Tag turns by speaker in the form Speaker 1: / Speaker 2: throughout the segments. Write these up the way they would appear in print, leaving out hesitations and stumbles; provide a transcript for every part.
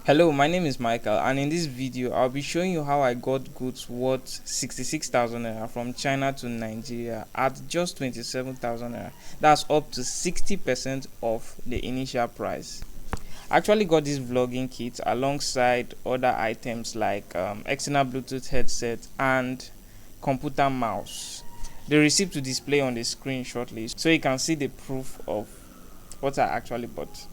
Speaker 1: Hello, my name is Michael, and in this video I'll be showing you how I got goods worth 66,000 naira from China to Nigeria at just 27,000 naira. That's up to 60% of the initial price. I actually got this vlogging kit alongside other items like external Bluetooth headset and computer mouse. The receipt will display on the screen shortly so you can see the proof of what I actually bought.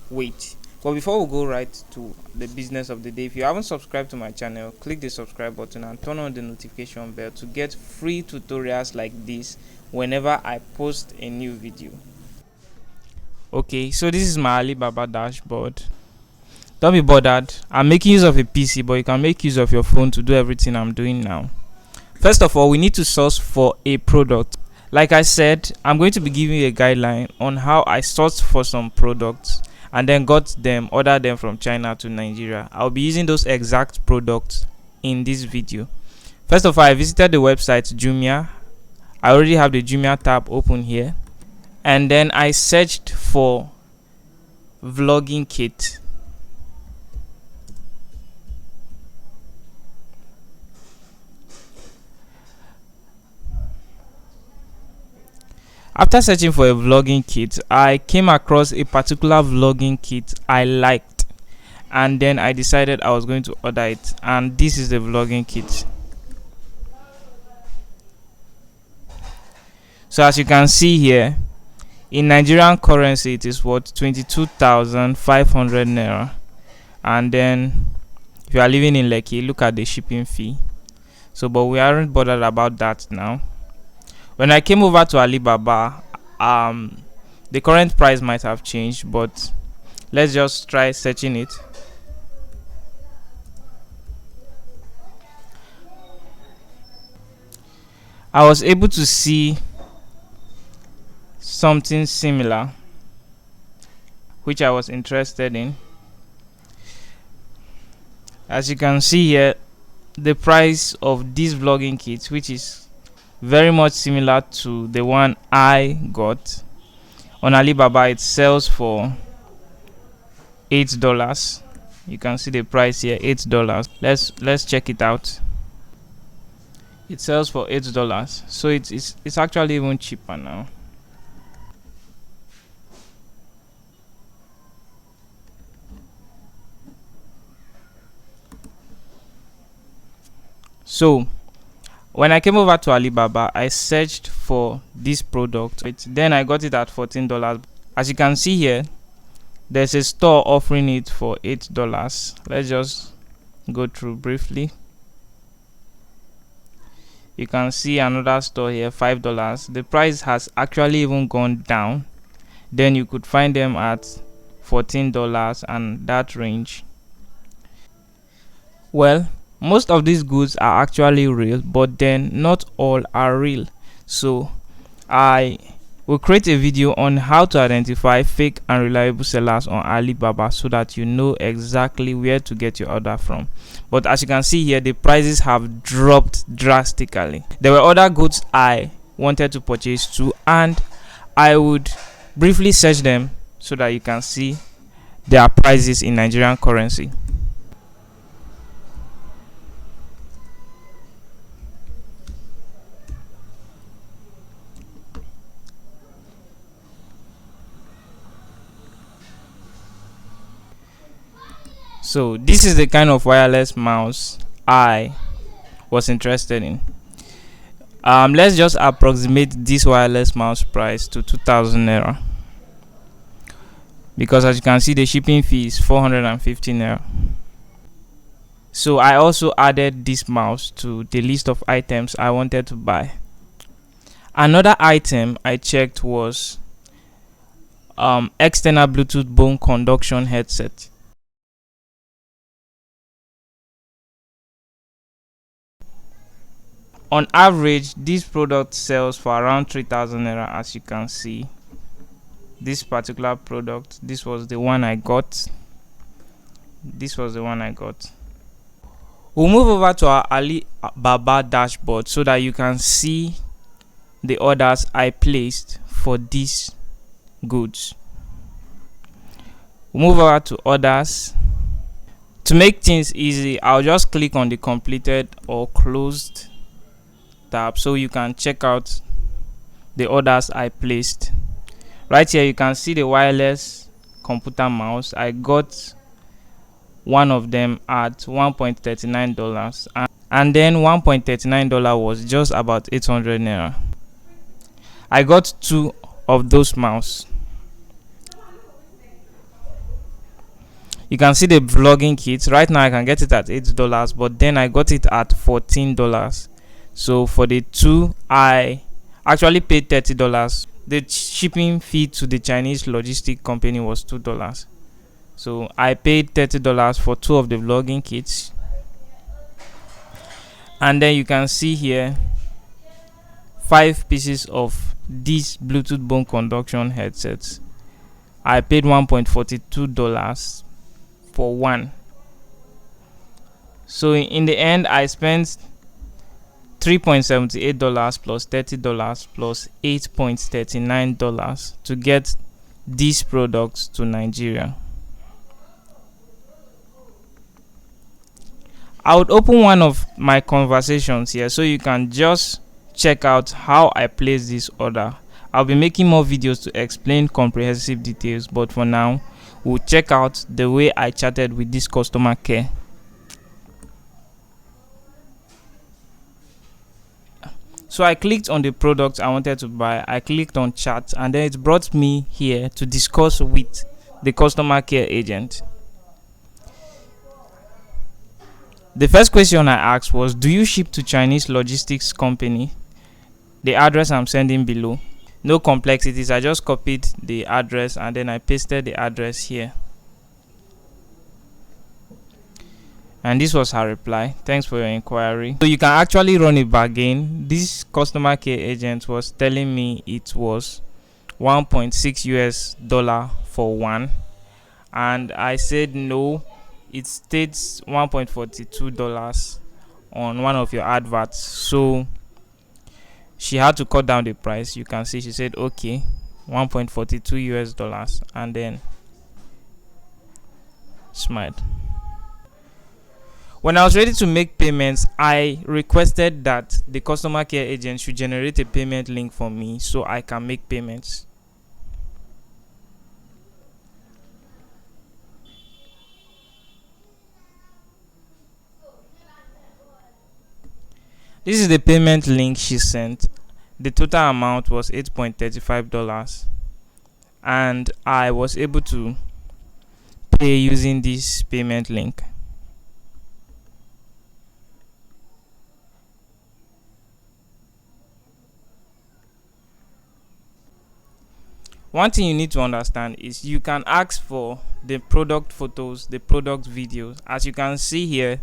Speaker 1: Wait, but before we go right to the business of the day, if you haven't subscribed to my channel, click the subscribe button and turn on the notification bell to get free tutorials like this whenever I post a new video. Okay, so this is my Alibaba dashboard. Don't be bothered, I'm making use of a PC, but you can make use of your phone to do everything I'm doing now. First of all, we need to source for a product. Like I said, I'm going to be giving you a guideline on how I sourced for some products and then ordered them from China to Nigeria. I'll be using those exact products in this video. First of all, I visited the website Jumia. I already have the Jumia tab open here, and then I searched for vlogging kit. After searching for a vlogging kit, I came across a particular vlogging kit I liked, and then I decided I was going to order it, and this is the vlogging kit. So as you can see here, in Nigerian currency it is worth 22,500 naira, and then if you are living in Lekki, look at the shipping fee. So but we aren't bothered about that now. When I came over to Alibaba, the current price might have changed, but let's just try searching it. I was able to see something similar which I was interested in. As you can see here, the price of this vlogging kit, which is very much similar to the one I got on Alibaba, it sells for $8. You can see the price here, $8. Let's check it out. It sells for $8, so it's actually even cheaper now. So when I came over to Alibaba, I searched for this product. Then I got it at $14. As you can see here, there's a store offering it for $8. Let's just go through briefly. You can see another store here, $5. The price has actually even gone down. Then you could find them at $14 and that range. Well, most of these goods are actually real, but then not all are real. So I will create a video on how to identify fake and reliable sellers on Alibaba so that you know exactly where to get your order from. But as you can see here, the prices have dropped drastically. There were other goods I wanted to purchase too, and I would briefly search them so that you can see their prices in Nigerian currency. So this is the kind of wireless mouse I was interested in. Let's just approximate this wireless mouse price to 2,000 naira, because as you can see the shipping fee is 450 naira. So I also added this mouse to the list of items I wanted to buy. Another item I checked was external Bluetooth bone conduction headset. On average, this product sells for around 3,000 naira. As you can see, this particular product, this was the one I got. We'll move over to our Alibaba dashboard so that you can see the orders I placed for these goods. We'll move over to orders. To make things easy, I'll just click on the completed or closed tab so you can check out the orders I placed. Right here you can see the wireless computer mouse. I got one of them at $1.39, and then $1.39 was just about 800 naira. I got two of those mouse. You can see the vlogging kit. Right now I can get it at $8, but then I got it at $14. So for the two, I actually paid $30. The shipping fee to the Chinese logistic company was $2. So I paid $30 for two of the vlogging kits. And then you can see here 5 pieces of these Bluetooth bone conduction headsets. I paid $1.42 for one. So in the end I spent $3.78 plus $30 plus $8.39 to get these products to Nigeria. I would open one of my conversations here so you can just check out how I place this order. I'll be making more videos to explain comprehensive details, but for now we'll check out the way I chatted with this customer care. So I clicked on the product I wanted to buy. I clicked on chat, and then it brought me here to discuss with the customer care agent. The first question I asked was, do you ship to Chinese logistics company? The address I'm sending below. No complexities. I just copied the address and then I pasted the address here. And this was her reply. Thanks for your inquiry. So you can actually run a bargain. This customer care agent was telling me it was $1.6 for one, and I said no, it states $1.42 on one of your adverts. So she had to cut down the price. You can see she said okay, $1.42, and then smiled. When I was ready to make payments, I requested that the customer care agent should generate a payment link for me so I can make payments. This is the payment link she sent. The total amount was $8.35, and I was able to pay using this payment link. One thing you need to understand is you can ask for the product photos, the product videos. As you can see here,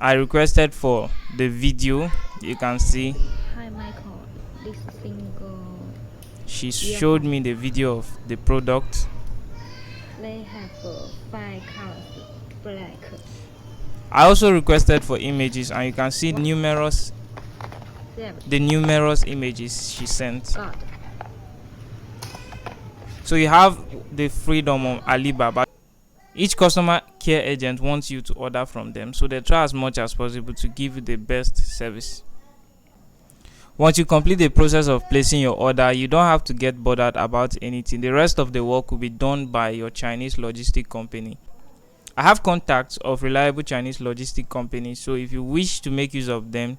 Speaker 1: I requested for the video. You can see
Speaker 2: Hi Michael, this single
Speaker 1: she showed me the video of the product.
Speaker 2: they have 5 colors black.
Speaker 1: I also requested for images, and you can see the numerous images she sent.
Speaker 2: God.
Speaker 1: So you have the freedom of Alibaba. Each customer care agent wants you to order from them, so they try as much as possible to give you the best service. Once you complete the process of placing your order, you don't have to get bothered about anything. The rest of the work will be done by your Chinese logistic company. I have contacts of reliable Chinese logistic companies, so if you wish to make use of them,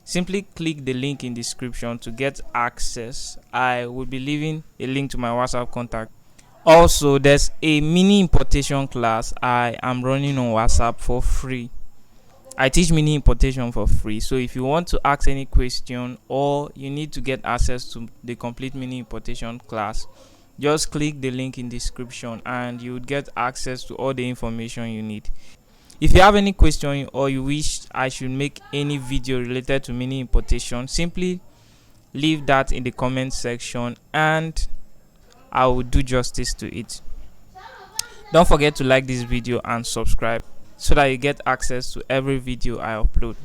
Speaker 1: simply click the link in the description to get access. I will be leaving a link to my WhatsApp contact. Also, there's a mini importation class I am running on WhatsApp for free. I teach mini importation for free, so if you want to ask any question or you need to get access to the complete mini importation class, just click the link in the description and you would get access to all the information you need. If you have any question or you wish I should make any video related to mini importation, simply leave that in the comment section and I will do justice to it. Don't forget to like this video and subscribe so that you get access to every video I upload.